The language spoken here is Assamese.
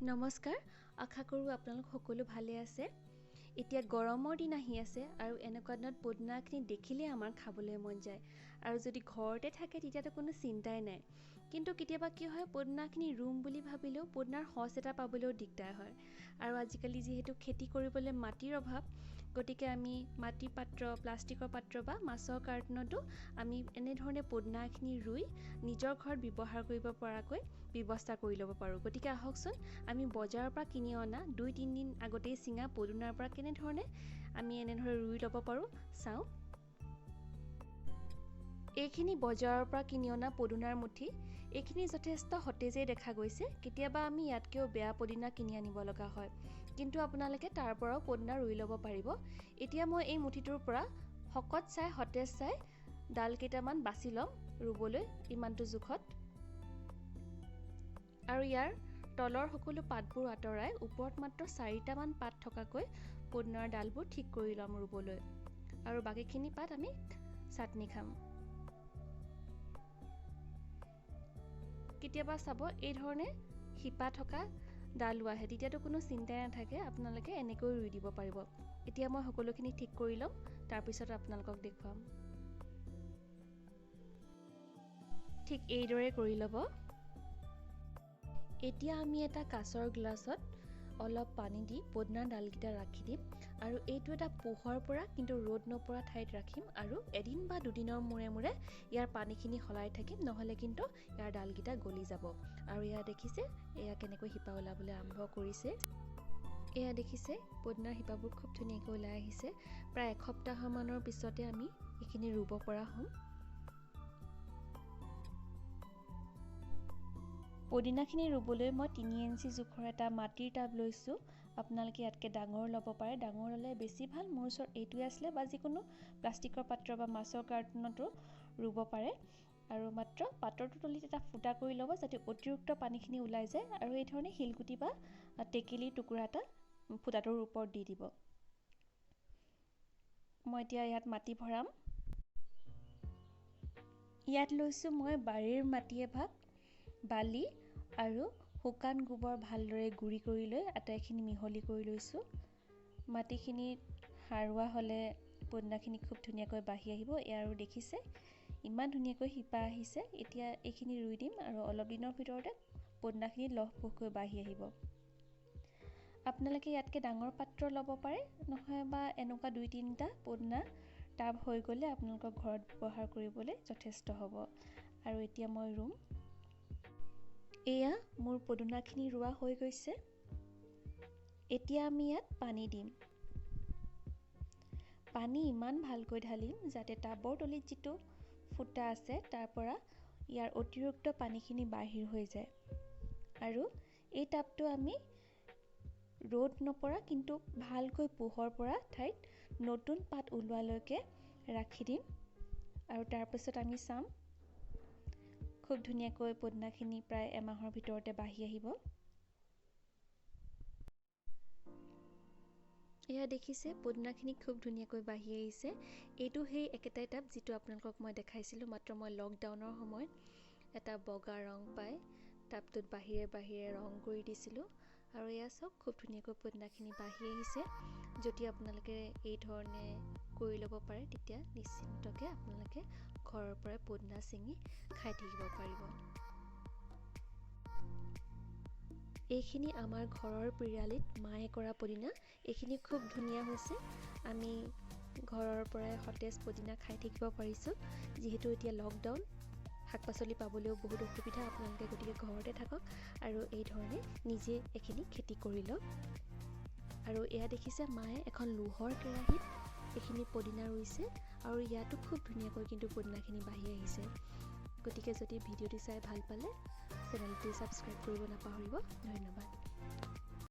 নমস্কাৰ, আশা কৰোঁ আপোনালোক সকলো ভালে আছে। এতিয়া গৰমৰ দিন আহি আছে আৰু এনেকুৱা দিনত পদিনাখিনি দেখিলে আমাৰ খাবলৈ মন যায়। আৰু যদি ঘৰতে থাকে তেতিয়াতো কোনো চিন্তাই নাই। কিন্তু কেতিয়াবা কি হয়, পদিনাখিনি ৰুম বুলি ভাবিলেও পদিনাৰ সঁচ এটা পাবলৈও দিগদাৰ হয়। আৰু আজিকালি যিহেতু খেতি কৰিবলৈ মাটিৰ অভাৱ, গতিকে আমি মাটিৰ পাত্ৰ, প্লাষ্টিকৰ পাত্ৰ বা মাছৰ কাৰ্টনতো আমি এনেধৰণে পদিনাখিনি ৰুই নিজৰ ঘৰত ব্যৱহাৰ কৰিব পৰাকৈ ব্যৱস্থা কৰি ল'ব পাৰোঁ। গতিকে আহকচোন আমি বজাৰৰ পৰা কিনি অনা 2-3 দিন আগতেই চিঙা পদিনাৰ পৰা কেনেধৰণে আমি এনেধৰণে ৰুই ল'ব পাৰোঁ চাওঁ। এইখিনি বজাৰৰ পৰা কিনি অনা পদিনাৰ মুঠি, এইখিনি যথেষ্ট সতেজেই দেখা গৈছে। কেতিয়াবা আমি ইয়াতকৈও বেয়া পদিনা কিনি আনিব লগা হয়, কিন্তু আপোনালোকে তাৰ পৰাও পদিনা ৰুই ল'ব পাৰিব। এতিয়া মই এই মুঠিটোৰ পৰা শকত চাই সতেজ চাই ডাল কেইটামান বাছি ল'ম ৰুবলৈ ইমানটো জোখত। আৰু ইয়াৰ তলৰ সকলো পাতবোৰ আঁতৰাই ওপৰত মাত্ৰ 4টামান পাত থকাকৈ পদিনাৰ ডালবোৰ ঠিক কৰি ল'ম ৰুবলৈ। আৰু বাকীখিনি পাত আমি চাটনি খাম। কেতিয়াবা চাব এই ধৰণে শিপা থকা ডালো আহে, তেতিয়াতো কোনো চিন্তাই নাথাকে, আপোনালোকে এনেকৈ ৰুই দিব পাৰিব। এতিয়া মই সকলোখিনি ঠিক কৰি ল'ম, তাৰপিছত আপোনালোকক দেখুৱাম। ঠিক এইদৰে কৰি ল'ব। এতিয়া আমি এটা কাঁচৰ গ্লাছত অলপ পানী দি পদিনাৰ ডালকেইটা ৰাখি দিম আৰু এইটো এটা পোহৰ পৰা কিন্তু ৰ'দ নপৰা ঠাইত ৰাখিম আৰু এদিন বা দুদিনৰ মূৰে মূৰে ইয়াৰ পানীখিনি সলাই থাকিম, নহ'লে কিন্তু ইয়াৰ ডালকেইটা গলি যাব। আৰু এয়া দেখিছে, এয়া কেনেকৈ শিপা ওলাবলৈ আৰম্ভ কৰিছে। এয়া দেখিছে পদিনাৰ শিপাবোৰ খুব ধুনীয়াকৈ ওলাই আহিছে। প্ৰায় এসপ্তাহমানৰ পিছতে আমি এইখিনি ৰুব পৰা হ'ম। পদিনাখিনি ৰুবলৈ মই 3 ইঞ্চি জোখৰ এটা মাটিৰ টাব লৈছোঁ। আপোনালোকে ইয়াতকৈ ডাঙৰ ল'ব পাৰে, ডাঙৰ ল'লে বেছি ভাল। মোৰ ওচৰত এইটোৱে আছিলে, বা যিকোনো প্লাষ্টিকৰ পাত্ৰ বা মাছৰ কাৰ্টনতো ৰুব পাৰে। আৰু মাত্ৰ পাত্ৰটোৰ তলিত এটা ফুটা কৰি ল'ব যাতে অতিৰিক্ত পানীখিনি ওলাই যায়, আৰু এই ধৰণে শিলগুটি বা টেকেলিৰ টুকুৰা এটা ফুটাটোৰ ওপৰত দি দিব। মই এতিয়া ইয়াত মাটি ভৰাম। ইয়াত লৈছোঁ মই বাৰীৰ মাটি এভাগ, বালি আৰু শুকান গোবৰ ভালদৰে গুড়ি কৰি লৈ আটাইখিনি মিহলি কৰি লৈছোঁ। মাটিখিনি সাৰুৱা হ'লে পদিনাখিনি খুব ধুনীয়াকৈ বাঢ়ি আহিব। আৰু দেখিছে ইমান ধুনীয়াকৈ শিপা আহিছে। এতিয়া এইখিনি ৰুই দিম আৰু অলপ দিনৰ ভিতৰতে পদিনাখিনি লহপহকৈ বাঢ়ি আহিব। আপোনালোকে ইয়াতকৈ ডাঙৰ পাত্ৰ ল'ব পাৰে, নহয় বা এনেকুৱা 2-3টা পদিনা টাব হৈ গ'লে আপোনালোকৰ ঘৰত ব্যৱহাৰ কৰিবলৈ যথেষ্ট হ'ব। আৰু এতিয়া মই ৰুম। এয়া মোৰ পদিনাখিনি ৰোৱা হৈ গৈছে। এতিয়া আমি ইয়াত পানী দিম। পানী ইমান ভালকৈ ঢালিম যাতে টাবৰ তলিত যিটো ফুটা আছে তাৰ পৰা ইয়াৰ অতিৰিক্ত পানীখিনি বাহিৰ হৈ যায়। আৰু এই টাবটো আমি ৰ'দ নপৰা কিন্তু ভালকৈ পোহৰ পৰা ঠাইত নতুন পাত ওলোৱালৈকে ৰাখি দিম। আৰু তাৰপিছত আমি চাম। খুব ধুনীয়াকৈ পদিনাখিনি প্ৰায় এমাহৰ ভিতৰতে বাঢ়ি আহিব। এয়া দেখিছে পদিনাখিনি খুব ধুনীয়াকৈ বাঢ়ি আহিছে। এইটো সেই একেটাই টাব যিটো আপোনালোকক মই দেখাইছিলোঁ, মাত্ৰ মই লকডাউনৰ সময়ত এটা বগা ৰং পাই টাবটোত বাহিৰে বাহিৰে ৰং কৰি দিছিলোঁ। আৰু এয়া চাওক খুব ধুনীয়াকৈ পদিনাখিনি বাঢ়ি আহিছে। যদি আপোনালোকে এই ধৰণে কৰি ল'ব পাৰে, তেতিয়া নিশ্চিন্তকৈ আপোনালোকে ঘৰৰ পৰাই পদিনা ছিঙি খাই থাকিব পাৰিব। এইখিনি আমাৰ ঘৰৰ পিৰালিত মায়ে কৰা পদিনা। এইখিনি খুব ধুনীয়া হৈছে। আমি ঘৰৰ পৰাই সতেজ পদিনা খাই থাকিব পাৰিছোঁ। যিহেতু এতিয়া লকডাউন, শাক পাচলি পাবলৈও বহুত অসুবিধা, আপোনালোকে গতিকে ঘৰতে থাকক আৰু এই ধৰণে নিজে এইখিনি খেতি কৰি লওক। আৰু এয়া দেখিছে মায়ে এখন লোহাৰ কেৰাহীত এইখিনি পদিনা ৰুইছে আৰু ইয়াতো খুব ধুনীয়াকৈ কিন্তু পদিনাখিনি বাঢ়ি আহিছে। গতিকে যদি ভিডিঅ'টি চাই ভাল পালে চেনেলটি ছাবস্ক্ৰাইব কৰিব নাপাহৰিব। ধন্যবাদ।